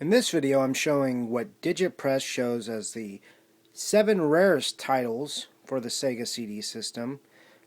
In this video, I'm showing what DigitPress shows as the 7 rarest titles for the Sega CD system,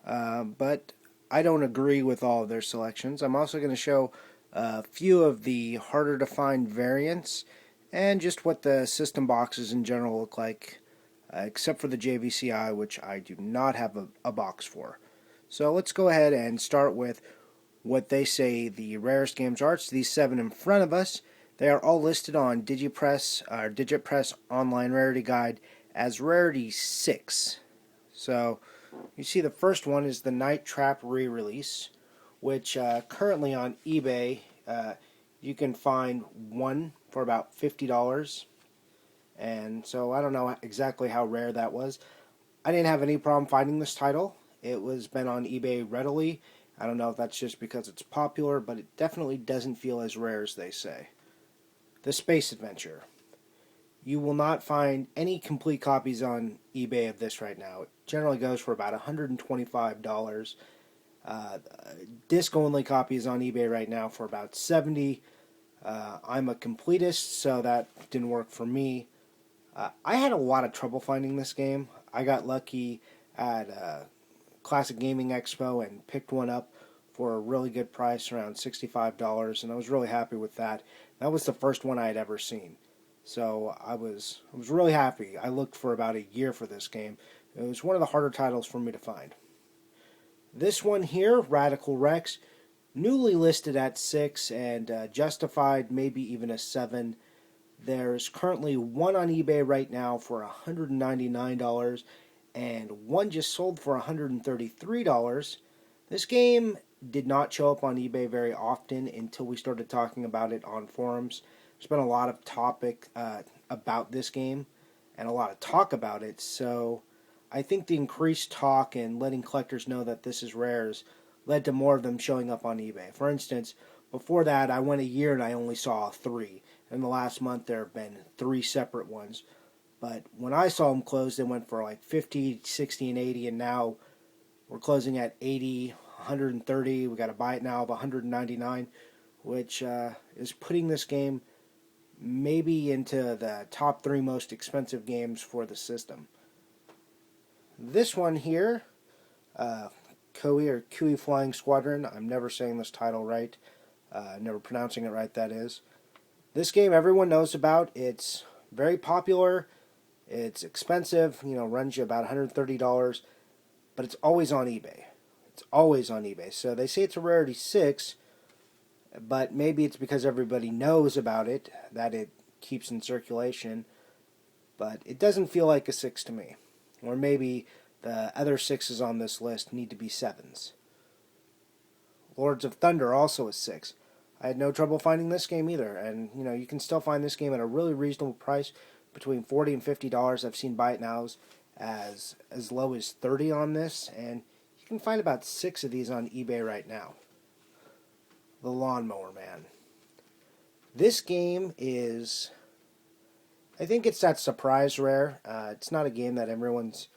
but I don't agree with all of their selections. I'm also going to show a few of the harder to find variants and just what the system boxes in general look like, except for the JVCI, which I do not have a box for. So let's go ahead and start with what they say the rarest games are. It's these 7 in front of us. They are all listed on DigitPress Online Rarity Guide as Rarity 6. So you see the first one is the Night Trap re-release, which currently on eBay you can find one for about $50. And so I don't know exactly how rare that was. I didn't have any problem finding this title. It was been on eBay readily. I don't know if that's just because it's popular, but it definitely doesn't feel as rare as they say. The Space Adventure. You will not find any complete copies on eBay of this right now. It generally goes for about $125. Disc-only copies on eBay right now for about $70. I'm a completist, so that didn't work for me. I had a lot of trouble finding this game. I got lucky at Classic Gaming Expo and picked one up for a really good price, around $65, and I was really happy with that. That was the first one I had ever seen, so I was really happy. I looked for about a year for this game. It was one of the harder titles for me to find. This one here, Radical Rex, newly listed at 6 and justified maybe even a 7. There's currently one on eBay right now for $199, and one just sold for $133. This game did not show up on eBay very often until we started talking about it on forums. There's been a lot of topic about this game and a lot of talk about it, so I think the increased talk and letting collectors know that this is rare has led to more of them showing up on eBay. For instance, before that I went a year and I only saw 3. In the last month there have been 3 separate ones. But when I saw them close, they went for like 50, 60, and 80, and now we're closing at 80, 130. We got to buy it now of 199, which is putting this game maybe into the top 3 most expensive games for the system. This one here, Kui Flying Squadron. I'm never saying this title right. Never pronouncing it right, that is. This game everyone knows about. It's very popular. It's expensive, runs you about $130, but it's always on eBay. It's always on eBay. So they say it's a Rarity 6, but maybe it's because everybody knows about it, that it keeps in circulation, but it doesn't feel like a 6 to me. Or maybe the other 6s on this list need to be 7s. Lords of Thunder, also a 6. I had no trouble finding this game either, and you can still find this game at a really reasonable price, between $40 and $50. I've seen buy it nows as low as $30 on this, and you can find about 6 of these on eBay right now. The Lawnmower Man. This game is, I think it's that surprise rare. It's not a game that everyone's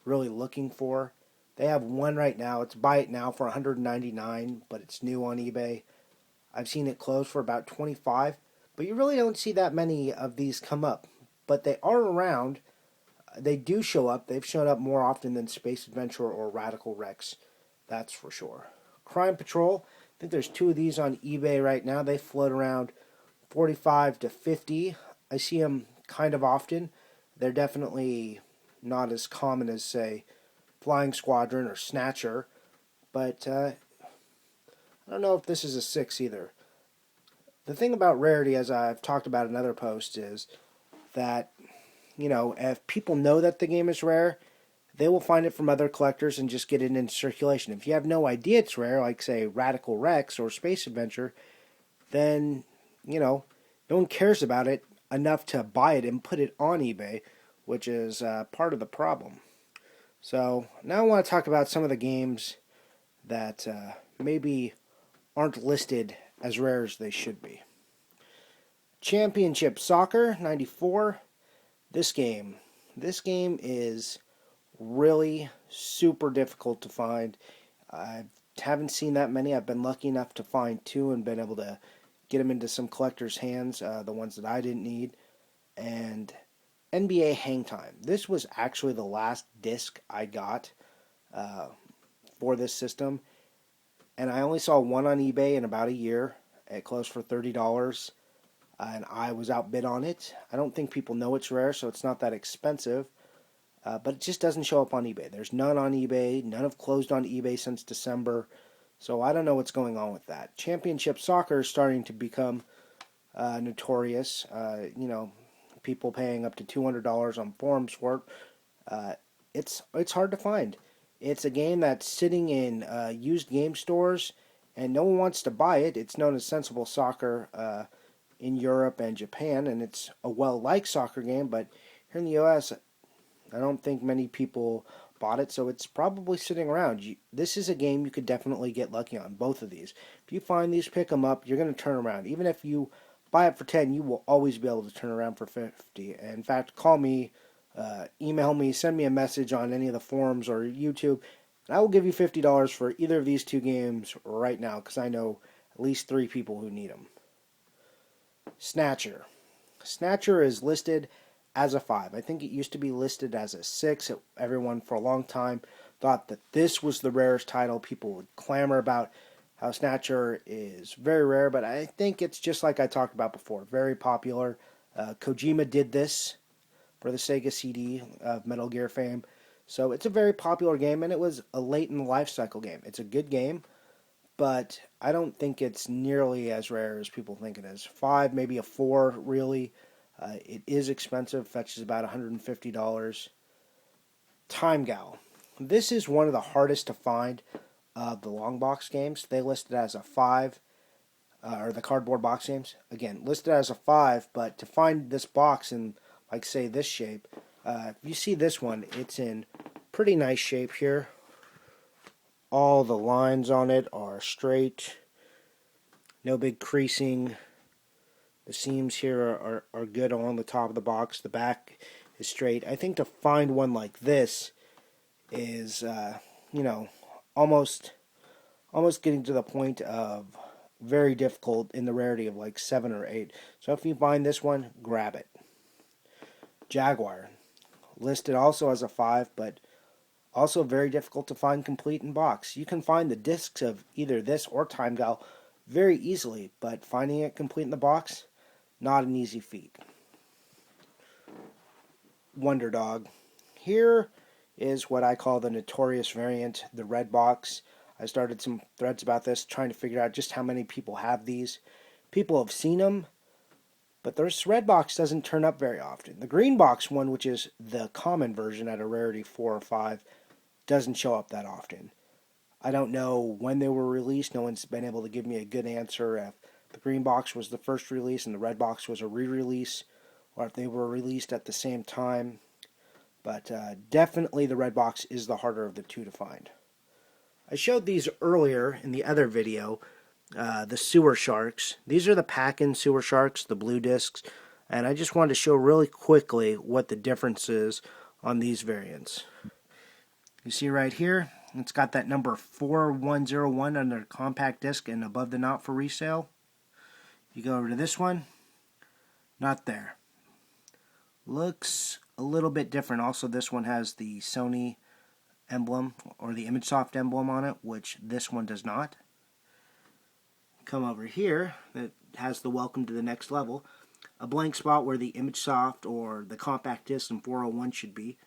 really looking for. They have one right now. It's buy it now for $199, but it's new on eBay. I've seen it close for about $25, but you really don't see that many of these come up. But they are around. They do show up. They've shown up more often than Space Adventure or Radical Rex. That's for sure. Crime Patrol. I think there's 2 of these on eBay right now. They float around $45 to $50. I see them kind of often. They're definitely not as common as, say, Flying Squadron or Snatcher. But I don't know if this is a 6 either. The thing about rarity, as I've talked about in other posts, is that, if people know that the game is rare, they will find it from other collectors and just get it into circulation. If you have no idea it's rare, like, say, Radical Rex or Space Adventure, then, no one cares about it enough to buy it and put it on eBay, which is part of the problem. So, now I want to talk about some of the games that maybe aren't listed as rare as they should be. Championship Soccer 94. This game is really super difficult to find. I haven't seen that many. I've been lucky enough to find 2 and been able to get them into some collectors' hands, the ones that I didn't need. And NBA Hang Time. This was actually the last disc I got for this system, and I only saw one on eBay in about a year. It closed for $30, and I was outbid on it. I don't think people know it's rare, so it's not that expensive, but it just doesn't show up on eBay. There's none on eBay. None have closed on eBay since December, so I don't know what's going on with that. Championship Soccer is starting to become notorious. People paying up to $200 on forums for it. It's hard to find. It's a game that's sitting in used game stores, and no one wants to buy it. It's known as Sensible Soccer in Europe and Japan, and it's a well-liked soccer game, but here in the U.S., I don't think many people bought it, so it's probably sitting around. This is a game you could definitely get lucky on, both of these. If you find these, pick them up, you're going to turn around. Even if you buy it for 10, you will always be able to turn around for 50. And in fact, call me, email me, send me a message on any of the forums or YouTube, and I will give you $50 for either of these two games right now, because I know at least 3 people who need them. Snatcher. Snatcher is listed as a 5. I think it used to be listed as a 6. Everyone for a long time thought that this was the rarest title. People would clamor about how Snatcher is very rare, but I think it's just like I talked about before, very popular. Kojima did this for the Sega CD of Metal Gear fame, so it's a very popular game, and it was a late in the life cycle game. It's a good game, but I don't think it's nearly as rare as people think it is. 5, maybe a 4, really. It is expensive, fetches about $150. TimeGal. This is one of the hardest to find of the long box games. They list it as a 5, or the cardboard box games. Again, listed as a 5, but to find this box in, like, say, this shape, if you see this one, it's in pretty nice shape here. All the lines on it are straight. No big creasing. The seams here are good along the top of the box. The back is straight. I think to find one like this is, almost getting to the point of very difficult in the rarity of like 7 or 8. So if you find this one, grab it. Jaguar. Listed also as a 5, but also very difficult to find complete in box. You can find the discs of either this or TimeGal very easily, but finding it complete in the box, not an easy feat. Wonderdog. Here is what I call the notorious variant, the red box. I started some threads about this, trying to figure out just how many people have these. People have seen them, but this red box doesn't turn up very often. The green box one, which is the common version at a rarity 4 or 5, doesn't show up that often. I don't know when they were released. No one's been able to give me a good answer if the green box was the first release and the red box was a re-release, or if they were released at the same time. But definitely the red box is the harder of the two to find. I showed these earlier in the other video, the sewer sharks. These are the pack-in sewer sharks, the blue discs, and I just wanted to show really quickly what the difference is on these variants. You see right here, it's got that number 4101 under compact disc and above the not for resale. You go over to this one, not there. Looks a little bit different. Also, this one has the Sony emblem or the ImageSoft emblem on it, which this one does not. Come over here, that has the welcome to the next level, a blank spot where the ImageSoft or the compact disc and 401 should be,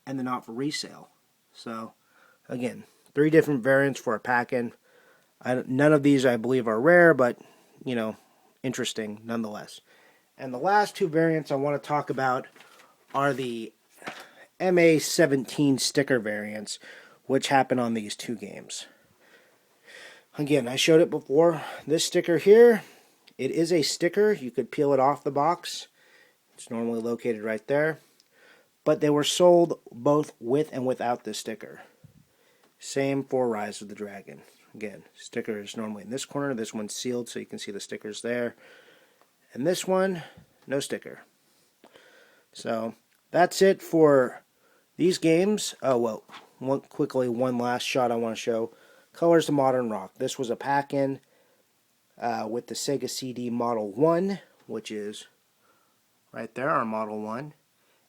and the not for resale. So, again, 3 different variants for a pack-in. None of these, I believe, are rare, but, interesting nonetheless. And the last 2 variants I want to talk about are the MA17 sticker variants, which happen on these 2 games. Again, I showed it before. This sticker here, it is a sticker. You could peel it off the box. It's normally located right there. But they were sold both with and without this sticker. Same for Rise of the Dragon. Again, sticker is normally in this corner. This one's sealed so you can see the stickers there. And this one, no sticker. So, that's it for these games. Oh, well, one last shot I want to show. Colors of Modern Rock. This was a pack-in. with the Sega CD Model 1, which is right there, our Model 1.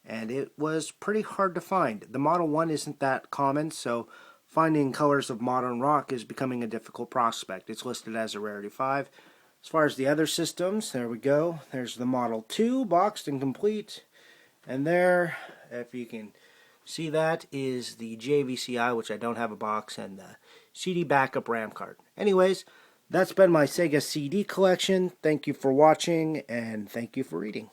And it was pretty hard to find. The Model 1 isn't that common, so finding colors of modern rock is becoming a difficult prospect. It's listed as a Rarity 5. As far as the other systems, there we go. There's the Model 2, boxed and complete. And there, if you can see that, is the JVCI, which I don't have a box, and the CD backup RAM card. Anyways, that's been my Sega CD collection. Thank you for watching, and thank you for reading.